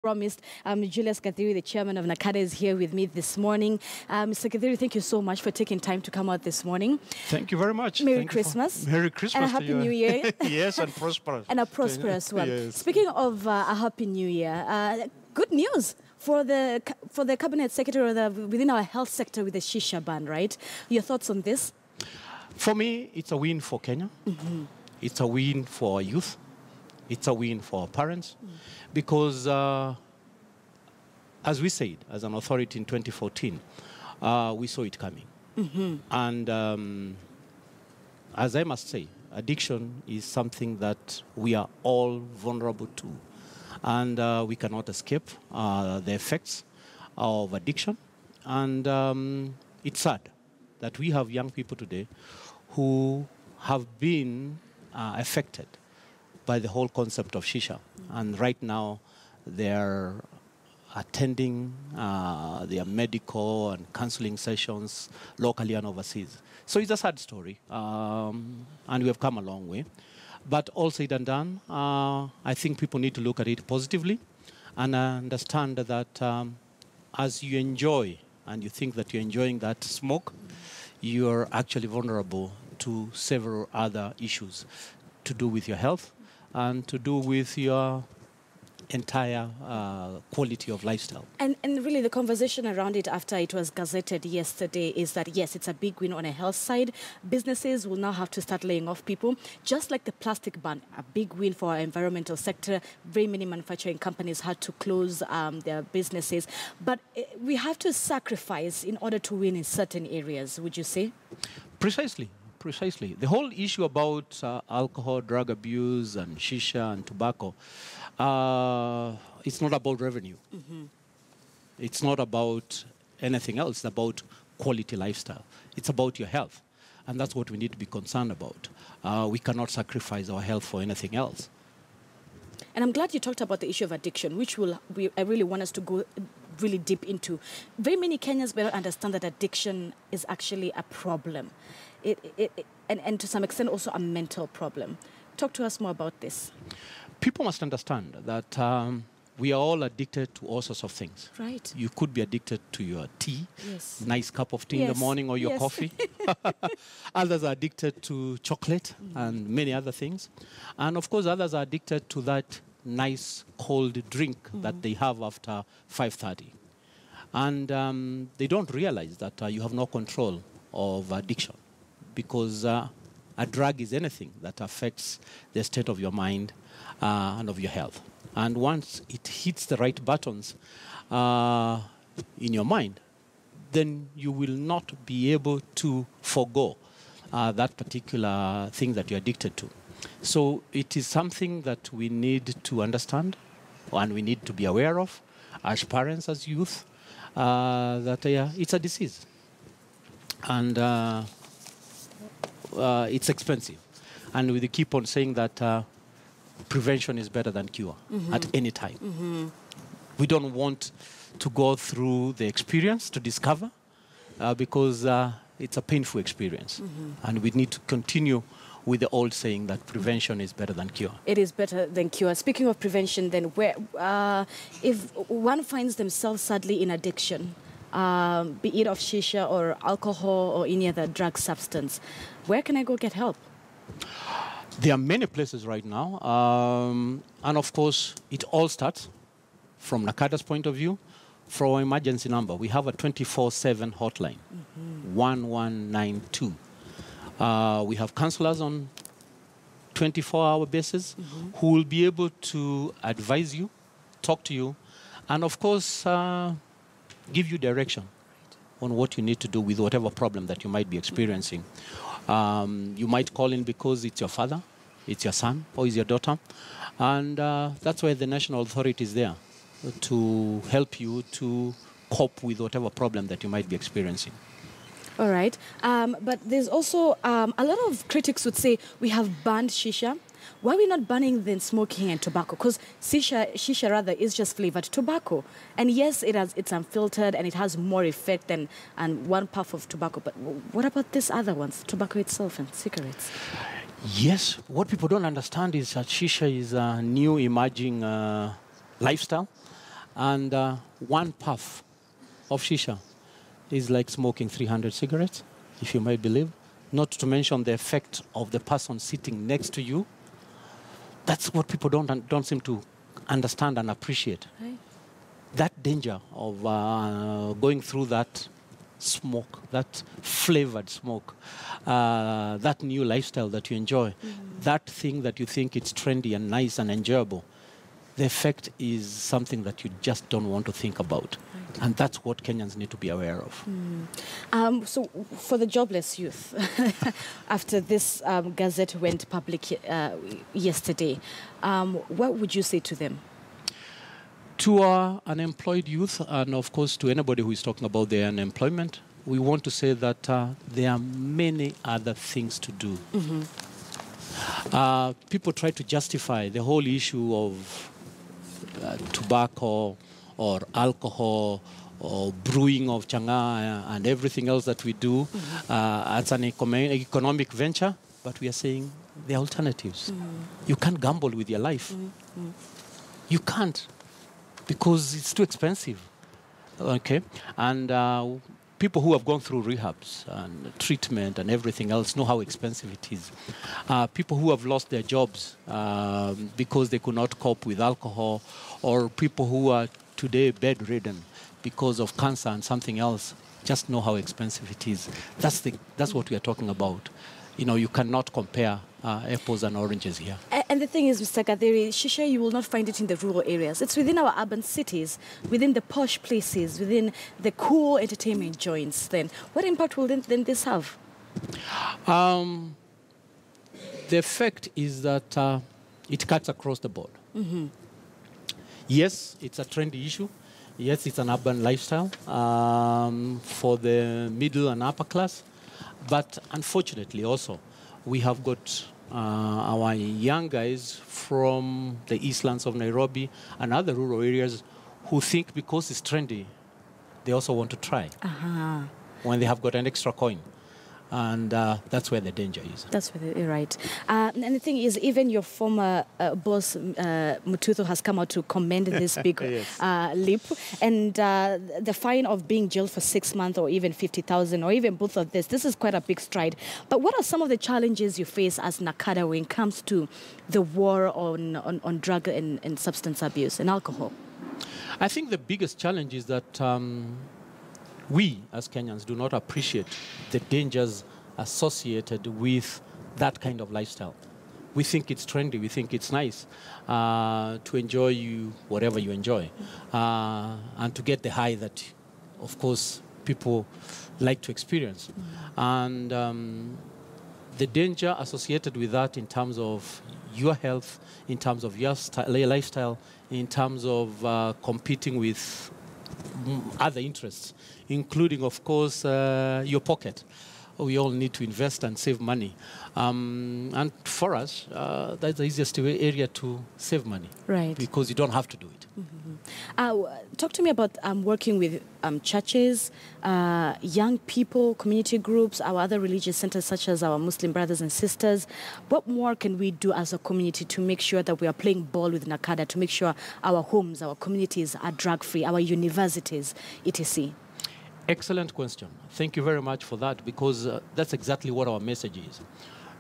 Promised. Julius Githiria, the chairman of NACADA, is here with me this morning. Mr. Githiria, thank you so much for taking time to come out this morning. Thank you very much. Merry Christmas. Merry Christmas. And a Happy New Year. Yes, and prosperous. And a prosperous one. Yes. Speaking of a Happy New Year, good news for the cabinet secretary within our health sector with the SHISHA ban, right? Your thoughts on this? For me, it's a win for Kenya. Mm-hmm. It's a win for our youth. It's a win for our parents. Because, as we said, as an authority in 2014, we saw it coming. Mm-hmm. And as I must say, addiction is something that we are all vulnerable to. And we cannot escape the effects of addiction. And it's sad that we have young people today who have been affected by the whole concept of shisha. And right now, they're attending their medical and counseling sessions locally and overseas. So it's a sad story, and we have come a long way. But all said and done, I think people need to look at it positively and understand that as you enjoy and you think that you're enjoying that smoke, you're actually vulnerable to several other issues to do with your health and to do with your entire quality of lifestyle. And really the conversation around it after it was gazetted yesterday is that, yes, it's a big win on a health side. Businesses will now have to start laying off people, just like the plastic ban, a big win for our environmental sector. Very many manufacturing companies had to close their businesses. But we have to sacrifice in order to win in certain areas, would you say? Precisely. Precisely. The whole issue about alcohol, drug abuse, and shisha and tobacco, it's not about revenue. Mm-hmm. It's not about anything else. It's about quality lifestyle. It's about your health. And that's what we need to be concerned about. We cannot sacrifice our health for anything else. And I'm glad you talked about the issue of addiction, which I really want us to go really deep into. Very many Kenyans better understand that addiction is actually a problem. And to some extent also a mental problem. Talk to us more about this. People must understand that we are all addicted to all sorts of things. Right. You could be addicted to your tea, yes, nice cup of tea in the morning, or your coffee. Others are addicted to chocolate and many other things. And of course, others are addicted to that nice cold drink that they have after 5:30. And they don't realize that you have no control of addiction, because a drug is anything that affects the state of your mind and of your health. And once it hits the right buttons in your mind, then you will not be able to forego that particular thing that you're addicted to. So it is something that we need to understand and we need to be aware of as parents, as youth, that it's a disease. And it's expensive. And we keep on saying that prevention is better than cure at any time. Mm-hmm. We don't want to go through the experience to discover because it's a painful experience. Mm-hmm. And we need to continue with the old saying that prevention is better than cure. It is better than cure. Speaking of prevention, then, where if one finds themselves sadly in addiction, be it of shisha or alcohol or any other drug substance, where can I go get help? There are many places right now. And of course, it all starts from NACADA's point of view. For our emergency number, we have a 24/7 hotline, 1192. We have counselors on 24-hour basis who will be able to advise you, talk to you, and of course, give you direction on what you need to do with whatever problem that you might be experiencing. You might call in because it's your father, it's your son, or it's your daughter. And that's why the national authority is there to help you to cope with whatever problem that you might be experiencing. All right. But there's also a lot of critics would say we have banned shisha. Why are we not banning then smoking and tobacco? Because shisha rather is just flavored tobacco. And yes, it's unfiltered and it has more effect than one puff of tobacco. But what about these other ones, tobacco itself and cigarettes? Yes, what people don't understand is that shisha is a new emerging lifestyle. And one puff of shisha is like smoking 300 cigarettes, if you might believe. Not to mention the effect of the person sitting next to you. That's what people don't seem to understand and appreciate. Right. That danger of going through that smoke, that flavored smoke, that new lifestyle that you enjoy, that thing that you think it's trendy and nice and enjoyable, the effect is something that you just don't want to think about. Right. And that's what Kenyans need to be aware of. So for the jobless youth, after this gazette went public yesterday, what would you say to them? To our unemployed youth, and of course to anybody who is talking about their unemployment, we want to say that there are many other things to do. People try to justify the whole issue of tobacco or alcohol or brewing of changa and everything else that we do as an economic venture, but we are saying there are alternatives. You can't gamble with your life. You can't, because it's too expensive. Okay, and people who have gone through rehabs and treatment and everything else know how expensive it is. People who have lost their jobs because they could not cope with alcohol, or people who are today bedridden because of cancer and something else, just know how expensive it is. That's what we are talking about. You know, you cannot compare apples and oranges here. And the thing is, Mr. Githiria, shisha, you will not find it in the rural areas. It's within our urban cities, within the posh places, within the cool entertainment joints. Then, what impact will then this have? The effect is that it cuts across the board. Yes, it's a trendy issue. Yes, it's an urban lifestyle for the middle and upper class. But unfortunately also, we have got our young guys from the eastlands of Nairobi and other rural areas who think because it's trendy, they also want to try when they have got an extra coin. And that's where the danger is. That's where you're right. And the thing is, even your former boss, Mututho, has come out to commend this big leap. And the fine of being jailed for 6 months or even 50,000 or even both of this is quite a big stride. But what are some of the challenges you face as NACADA when it comes to the war on drug and substance abuse and alcohol? I think the biggest challenge is that we, as Kenyans, do not appreciate the dangers associated with that kind of lifestyle. We think it's trendy, we think it's nice to enjoy whatever you enjoy, and to get the high that, of course, people like to experience. And the danger associated with that in terms of your health, in terms of your lifestyle, in terms of competing with other interests, including, of course, your pocket. We all need to invest and save money. And for us, that's the easiest area to save money. Right. Because you don't have to do it. Talk to me about working with churches, young people, community groups, our other religious centers such as our Muslim brothers and sisters. What more can we do as a community to make sure that we are playing ball with NACADA, to make sure our homes, our communities are drug-free, our universities, etc.? Excellent question. Thank you very much for that, because that's exactly what our message is.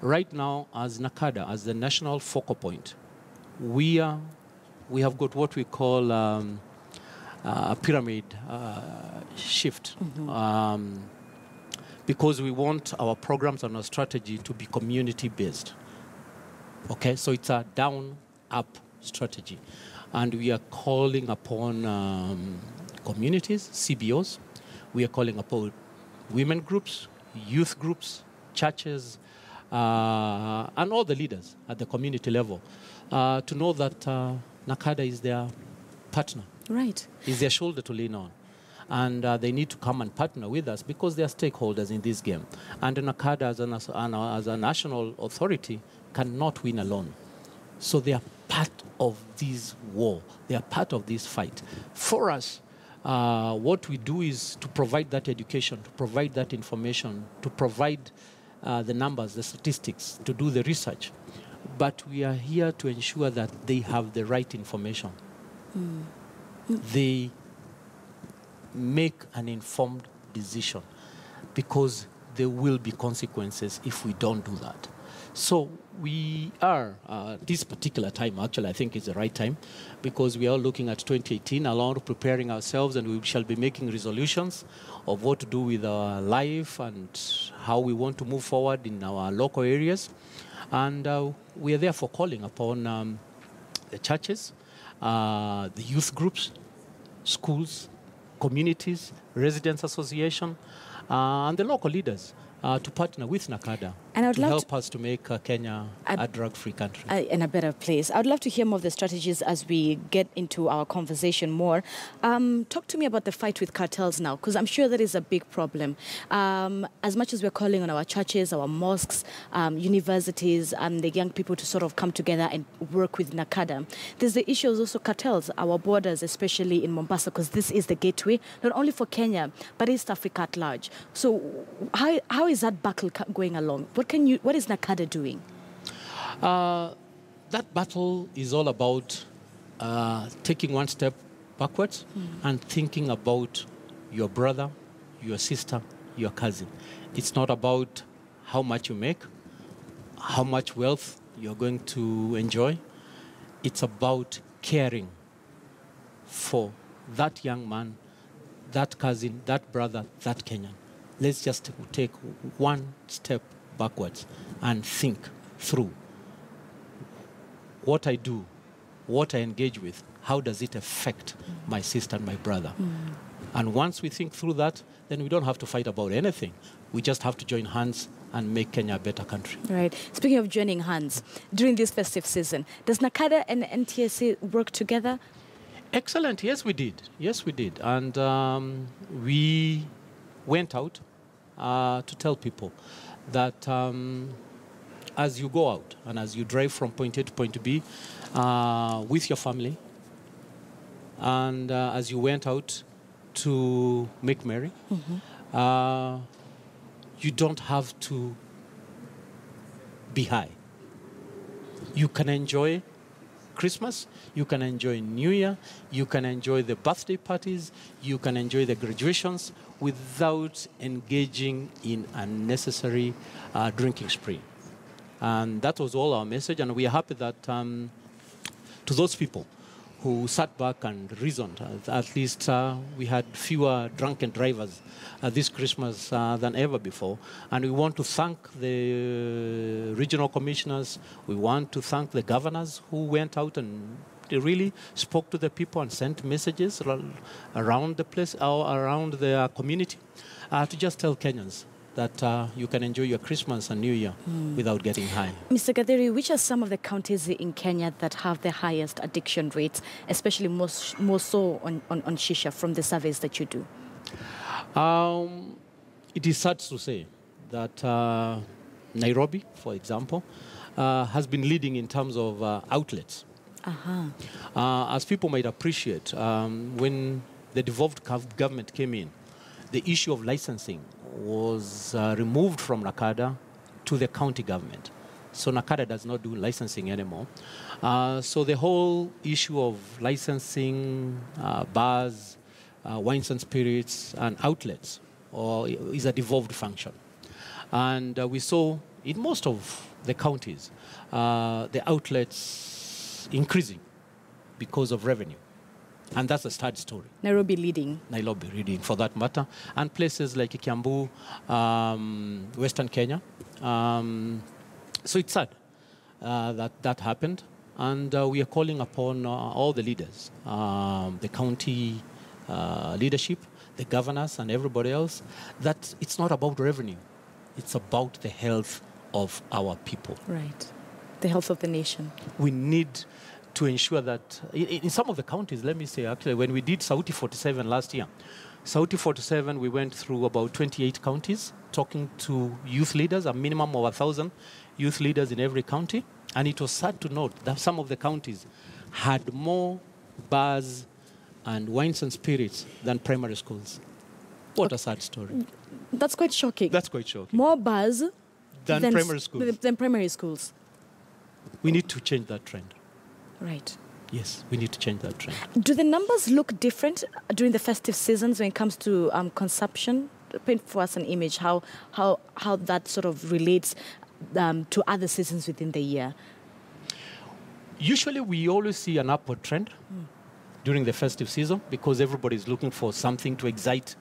Right now, as NACADA, as the national focal point, we have got what we call a pyramid shift, because we want our programs and our strategy to be community-based. Okay, so it's a down-up strategy. And we are calling upon communities, CBOs. We are calling upon women groups, youth groups, churches, and all the leaders at the community level to know that NACADA is their partner. Right. Is their shoulder to lean on. And they need to come and partner with us because they are stakeholders in this game. And NACADA as a national authority cannot win alone. So they are part of this war. They are part of this fight. For us, what we do is to provide that education, to provide that information, to provide the numbers, the statistics, to do the research. But we are here to ensure that they have the right information. they make an informed decision, because there will be consequences if we don't do that. So we are, this particular time, actually, I think is the right time, because we are looking at 2018, along preparing ourselves, and we shall be making resolutions of what to do with our life and how we want to move forward in our local areas. And we are therefore calling upon the churches, the youth groups, schools, communities, residents association, and the local leaders to partner with NACADA to help us to make Kenya a drug-free country. In a better place. I would love to hear more of the strategies as we get into our conversation more. Talk to me about the fight with cartels now, because I'm sure that is a big problem. As much as we're calling on our churches, our mosques, universities, and the young people to sort of come together and work with NACADA, there's the issue of also cartels, our borders, especially in Mombasa, because this is the gateway, not only for Kenya, but East Africa at large. So how is that battle going along? What is NACADA doing? That battle is all about taking one step backwards and thinking about your brother, your sister, your cousin. It's not about how much you make, how much wealth you're going to enjoy. It's about caring for that young man, that cousin, that brother, that Kenyan. Let's just take one step backwards and think through what I do, what I engage with, how does it affect my sister and my brother. And once we think through that, then we don't have to fight about anything. We just have to join hands and make Kenya a better country. Right. Speaking of joining hands, during this festive season, does NACADA and NTSA work together? Excellent. Yes, we did. Yes, we did. And we went out to tell people that as you go out and as you drive from point A to point B with your family, and as you went out to make merry, you don't have to be high. You can enjoy Christmas, you can enjoy New Year, you can enjoy the birthday parties, you can enjoy the graduations without engaging in unnecessary drinking spree. And that was all our message, and we are happy that to those people who sat back and reasoned, at least we had fewer drunken drivers this Christmas than ever before. And we want to thank the regional commissioners, we want to thank the governors who went out and they really spoke to the people and sent messages around the place, around the community, to just tell Kenyans that you can enjoy your Christmas and New Year without getting high. Mr. Githiria, which are some of the counties in Kenya that have the highest addiction rates, especially more so on shisha from the surveys that you do? It is sad to say that Nairobi, for example, has been leading in terms of outlets. As people might appreciate, when the devolved government came in, the issue of licensing was removed from NACADA to the county government. So NACADA does not do licensing anymore. So the whole issue of licensing bars, wines and spirits, and outlets is a devolved function. And we saw in most of the counties the outlets increasing because of revenue. And that's a sad story. Nairobi leading. Nairobi leading, for that matter. And places like Kiambu, Western Kenya. So it's sad that happened. And we are calling upon all the leaders, the county leadership, the governors, and everybody else, that it's not about revenue. It's about the health of our people. Right. The health of the nation. We need to ensure that in some of the counties, let me say, actually, when we did Sauti 47 last year, Sauti 47, we went through about 28 counties, talking to youth leaders, a minimum of 1,000 youth leaders in every county. And it was sad to note that some of the counties had more bars and wines and spirits than primary schools. What a sad story. That's quite shocking. That's quite shocking. More bars than primary schools. Than primary schools. We need to change that trend. Right. Yes, we need to change that trend. Do the numbers look different during the festive seasons when it comes to consumption? Paint for us an image how that sort of relates to other seasons within the year. Usually, we always see an upward trend during the festive season because everybody is looking for something to excite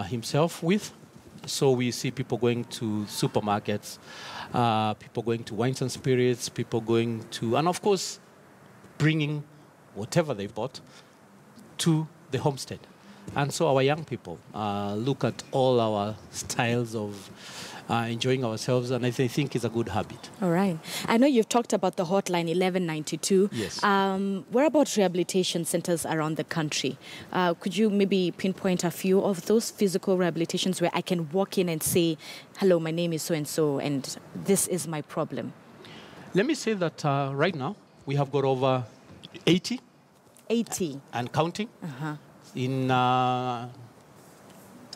himself with. So we see people going to supermarkets, people going to wines and spirits, people going to, and of course, bringing whatever they bought to the homestead. And so our young people look at all our styles of enjoying ourselves, and I think it's a good habit. All right. I know you've talked about the hotline 1192. Yes. Where about rehabilitation centers around the country? Could you maybe pinpoint a few of those physical rehabilitations where I can walk in and say, hello, my name is so-and-so, and this is my problem? Let me say that right now, we have got over 80. 80. And counting.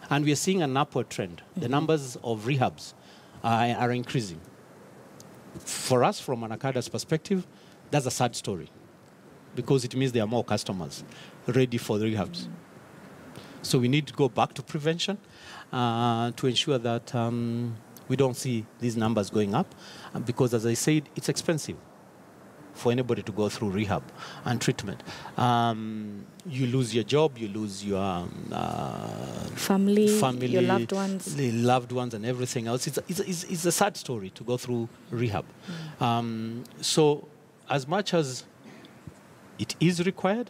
And we are seeing an upward trend. The numbers of rehabs are increasing. For us, from NACADA's perspective, that's a sad story because it means there are more customers ready for the rehabs. So we need to go back to prevention to ensure that we don't see these numbers going up because, as I said, it's expensive for anybody to go through rehab and treatment. You lose your job, you lose your family, your loved ones. The loved ones and everything else. It's a sad story to go through rehab. So as much as it is required,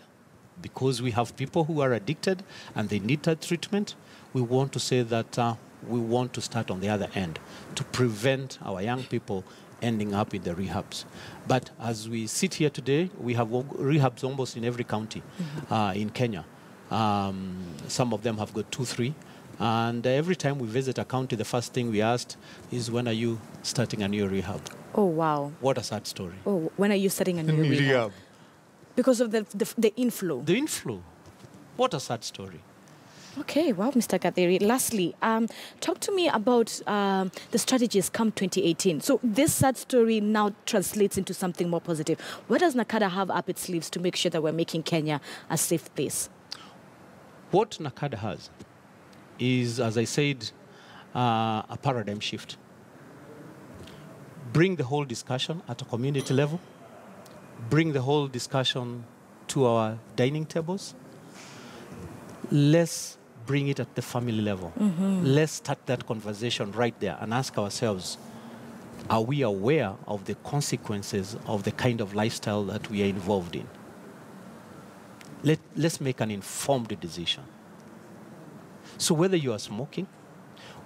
because we have people who are addicted and they need that treatment, we want to say that we want to start on the other end to prevent our young people ending up in the rehabs. But as we sit here today, we have rehabs almost in every county in Kenya. Some of them have got 2, 3. And every time we visit a county, the first thing we asked is, when are you starting a new rehab? Oh, wow. What a sad story. Oh, when are you starting a new rehab? Because of the inflow. The inflow. What a sad story. Okay, wow, Mr. Githiria. Lastly, talk to me about the strategies come 2018. So this sad story now translates into something more positive. What does NACADA have up its sleeves to make sure that we're making Kenya a safe place? What NACADA has is, as I said, a paradigm shift. Bring the whole discussion at a community level. Bring the whole discussion to our dining tables. Let's bring it at the family level. Let's start that conversation right there and ask ourselves, are we aware of the consequences of the kind of lifestyle that we are involved in? Let's make an informed decision. So whether you are smoking,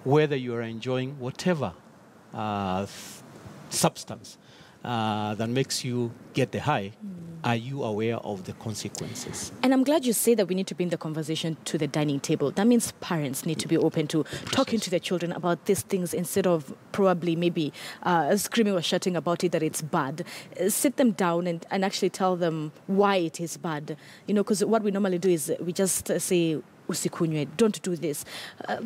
whether you are enjoying whatever substance that makes you get the high, are you aware of the consequences? And I'm glad you say that we need to bring the conversation to the dining table. That means parents need to be open to talking to their children about these things instead of probably maybe screaming or shouting about it that it's bad. Sit them down and actually tell them why it is bad. You know, because what we normally do is we just say, usikunywe, don't do this.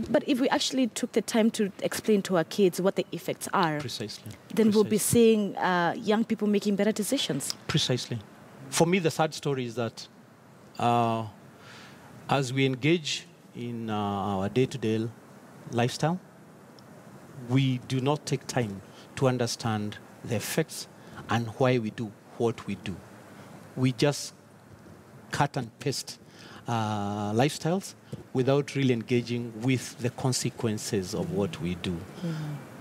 But if we actually took the time to explain to our kids what the effects are, then we'll be seeing young people making better decisions. Precisely. For me, the sad story is that as we engage in our day-to-day lifestyle, we do not take time to understand the effects and why we do what we do. We just cut and paste lifestyles without really engaging with the consequences of what we do.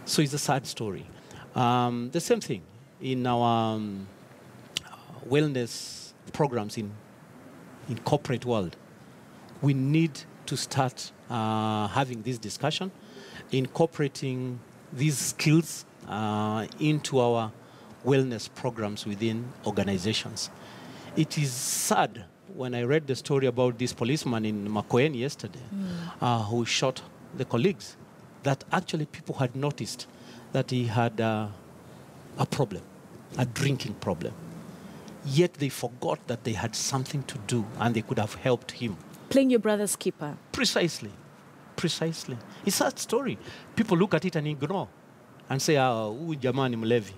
So it's a sad story. The same thing in our wellness programs in corporate world. We need to start having this discussion, incorporating these skills into our wellness programs within organizations. It is sad when I read the story about this policeman in Makueni yesterday who shot the colleagues, that actually people had noticed that he had a problem, a drinking problem. Yet they forgot that they had something to do and they could have helped him. Playing your brother's keeper. Precisely. Precisely. It's a story. People look at it and ignore and say, huyu jamaa ni mlevi.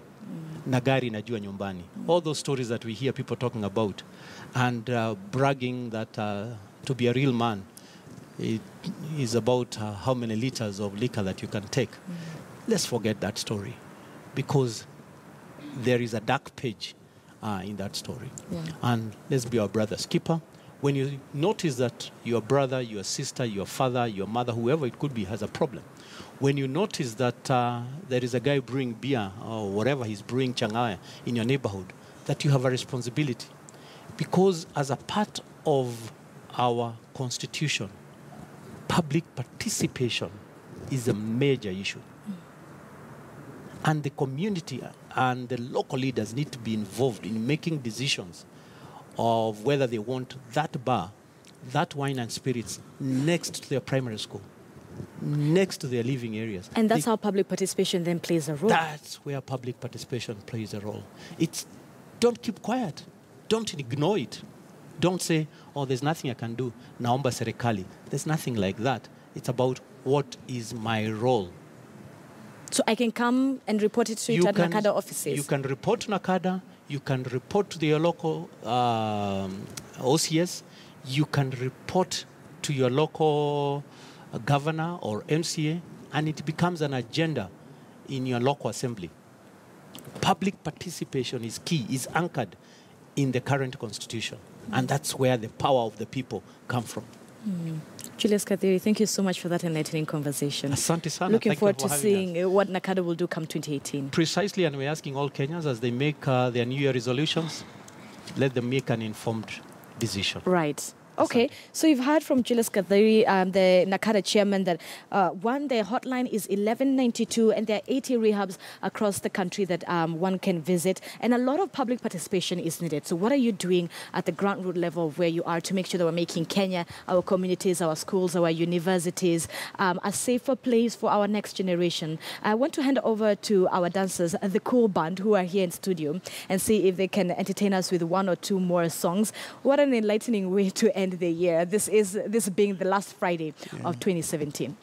Nagari najua nyumbani. All those stories that we hear people talking about and bragging that to be a real man, it is about how many liters of liquor that you can take. Let's forget that story, because there is a dark page in that story. And let's be our brother's keeper. When you notice that your brother, your sister, your father, your mother, whoever it could be, has a problem, when you notice that there is a guy brewing beer or whatever he's brewing changaya in your neighborhood, that you have a responsibility. Because as a part of our constitution, public participation is a major issue. And the community and the local leaders need to be involved in making decisions of whether they want that bar, that wine and spirits next to their primary school, next to their living areas. And that's how public participation then plays a role. That's where public participation plays a role. It's, don't keep quiet. Don't ignore it. Don't say, oh, there's nothing I can do. Naomba serikali. There's nothing like that. It's about what is my role. So I can come and report it to at NACADA offices? You can report to NACADA. You can report to your local OCS. You can report to your local governor or MCA, and it becomes an agenda in your local assembly. Public participation is key, is anchored in the current constitution, and that's where the power of the people come from. Julius Githiria, thank you so much for that enlightening conversation. Asante sana. Looking forward to seeing what NACADA will do come 2018. Precisely, and we're asking all Kenyans as they make their New Year resolutions, let them make an informed decision. Right. Okay, so you've heard from Julius Githiria, the NACADA chairman, that their hotline is 1192, and there are 80 rehabs across the country that one can visit, and a lot of public participation is needed. So what are you doing at the ground level where you are to make sure that we're making Kenya, our communities, our schools, our universities, a safer place for our next generation? I want to hand over to our dancers, the Cool Band, who are here in studio, and see if they can entertain us with one or two more songs. What an enlightening way to end the year. This being the last Friday of 2017.